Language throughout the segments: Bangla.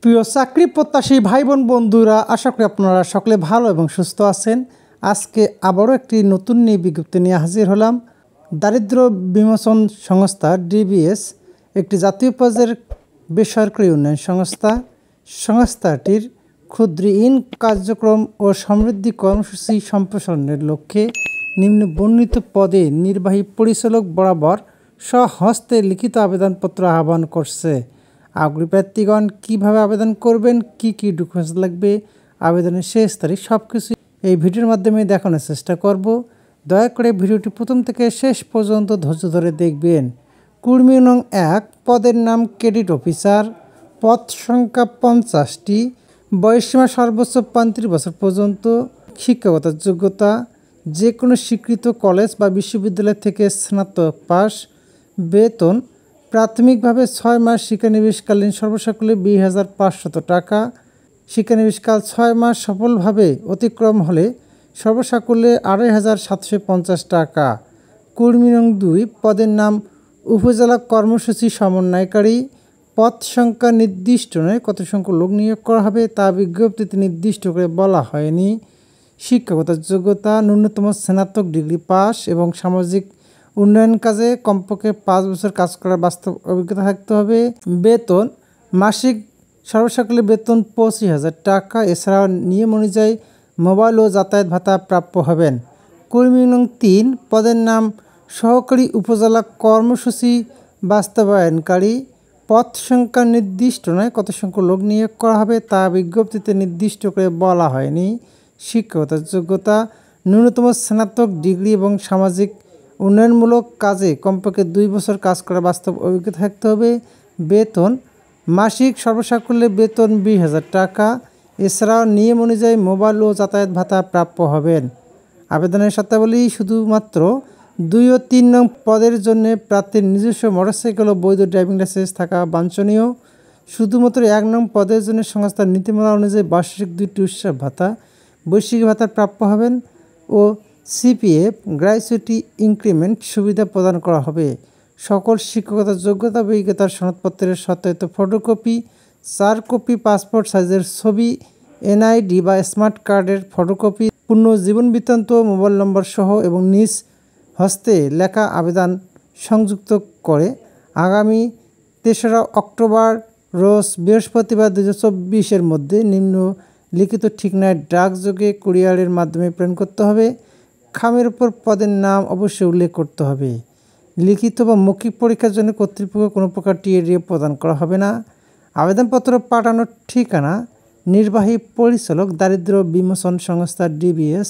প্রিয় চাকরি প্রত্যাশী ভাই বোন বন্ধুরা, আশা করি আপনারা সকলে ভালো এবং সুস্থ আছেন। আজকে আবারও একটি নতুন বিজ্ঞপ্তি নিয়ে হাজির হলাম। দারিদ্র বিমোচন সংস্থা ডিবিএস একটি জাতীয় পর্যায়ের বেসরকারি উন্নয়ন সংস্থা। সংস্থাটির ক্ষুদ্র ঋণ কার্যক্রম ও সমৃদ্ধি কর্মসূচি সম্প্রসারণের লক্ষ্যে নিম্ন বর্ণিত পদে নির্বাহী পরিচালক বরাবর স্বহস্তে লিখিত আবেদনপত্র আহ্বান করছে। আগ্রহী প্রার্থীগণ কীভাবে আবেদন করবেন, কি কি ডকুমেন্টস লাগবে, আবেদনের শেষ তারিখ, সব কিছু এই ভিডিওর মাধ্যমে দেখানোর চেষ্টা করব। দয়া করে ভিডিওটি প্রথম থেকে শেষ পর্যন্ত ধৈর্য ধরে দেখবেন। কর্মী নং 1, পদের নাম ক্রেডিট অফিসার, পদ সংখ্যা 50টি, বয়সসীমা সর্বোচ্চ 35 বছর পর্যন্ত, শিক্ষাগত যোগ্যতা যে কোনো স্বীকৃত কলেজ বা বিশ্ববিদ্যালয় থেকে স্নাতক পাস, বেতন প্রাথমিকভাবে 6 মাস শিক্ষানবিশকালীন সর্বসাকুল্যে 20,500 টাকা, শিক্ষানবিশকাল 6 মাস সফলভাবে অতিক্রম হলে সর্বসাকুল্যে 2,750 টাকা। কর্মী নং 2, পদের নাম উপজেলা কর্মসূচি সমন্বয়কারী, পদ সংখ্যা নির্দিষ্ট নয়, কত সংখ্যক লোক নিয়োগ করা হবে তা বিজ্ঞপ্তিতে নির্দিষ্ট করে বলা হয়নি। শিক্ষাগত যোগ্যতা ন্যূনতম স্নাতক ডিগ্রি পাস এবং সামাজিক উন্নয়ন কাজে কমপক্ষে 5 বছর কাজ করার বাস্তব অভিজ্ঞতা থাকতে হবে। বেতন মাসিক সর্বসাকুল্যে বেতন 25,000 টাকা। এছাড়াও নিয়ম অনুযায়ী মোবাইল ও যাতায়াত ভাতা প্রাপ্য হবেন। কর্মী নং 3, পদের নাম সহকারী উপজেলা কর্মসূচি বাস্তবায়নকারী, পদ সংখ্যা নির্দিষ্ট নয়, কত সংখ্যক লোক নিয়োগ করা হবে তা বিজ্ঞপ্তিতে নির্দিষ্ট করে বলা হয়নি। শিক্ষাগত যোগ্যতা ন্যূনতম স্নাতক ডিগ্রি এবং সামাজিক উন্নয়নমূলক কাজে কমপক্ষে 2 বছর কাজ করার বাস্তব অভিজ্ঞতা থাকতে হবে। বেতন মাসিক সর্বসাকুল্যে বেতন 20,000 টাকা। এছাড়াও নিয়ম অনুযায়ী মোবাইল ও যাতায়াত ভাতা প্রাপ্য হবেন। আবেদনের শর্তাবলী শুধুমাত্র 2 ও 3 নং পদের জন্য প্রার্থীর নিজস্ব মোটরসাইকেল ও বৈধ ড্রাইভিং লাইসেন্স থাকা বাঞ্ছনীয়। শুধুমাত্র 1 নং পদের জন্য সংস্থার নীতিমালা অনুযায়ী বার্ষিক 2টি উৎসব ভাতা, বৈশ্বিক ভাতা প্রাপ্য হবেন ও সিপিএফ গ্র্যাচুইটি ইনক্রিমেন্ট সুবিধা প্রদান করা হবে। সকল শিক্ষাগত যোগ্যতা অভিজ্ঞতার সনদপত্রের সত্যায়িত ফটোকপি, 4 কপি পাসপোর্ট সাইজের ছবি, এনআইডি বা স্মার্ট কার্ডের ফটোকপি, পূর্ণ জীবন বৃত্তান্ত, মোবাইল নম্বর সহ এবং নিজ হস্তে লেখা আবেদন সংযুক্ত করে আগামী 3রা অক্টোবর রোজ বৃহস্পতিবার 2024 মধ্যে নিম্নলিখিত ঠিকানায় ডাকযোগে কুরিয়ারের মাধ্যমে প্রেরণ করতে হবে। খামের উপর পদের নাম অবশ্যই উল্লেখ করতে হবে। লিখিত বা মৌখিক পরীক্ষার জন্য কর্তৃপক্ষ কোনো প্রকার টিএডিএ প্রদান করা হবে না। আবেদনপত্র পাঠানোর ঠিকানা নির্বাহী পরিচালক, দারিদ্র বিমোচন সংস্থা ডিবিএস,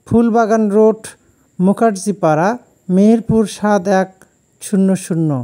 ফুলবাগান রোড, মুখার্জিপাড়া, মেহেরপুর 7100।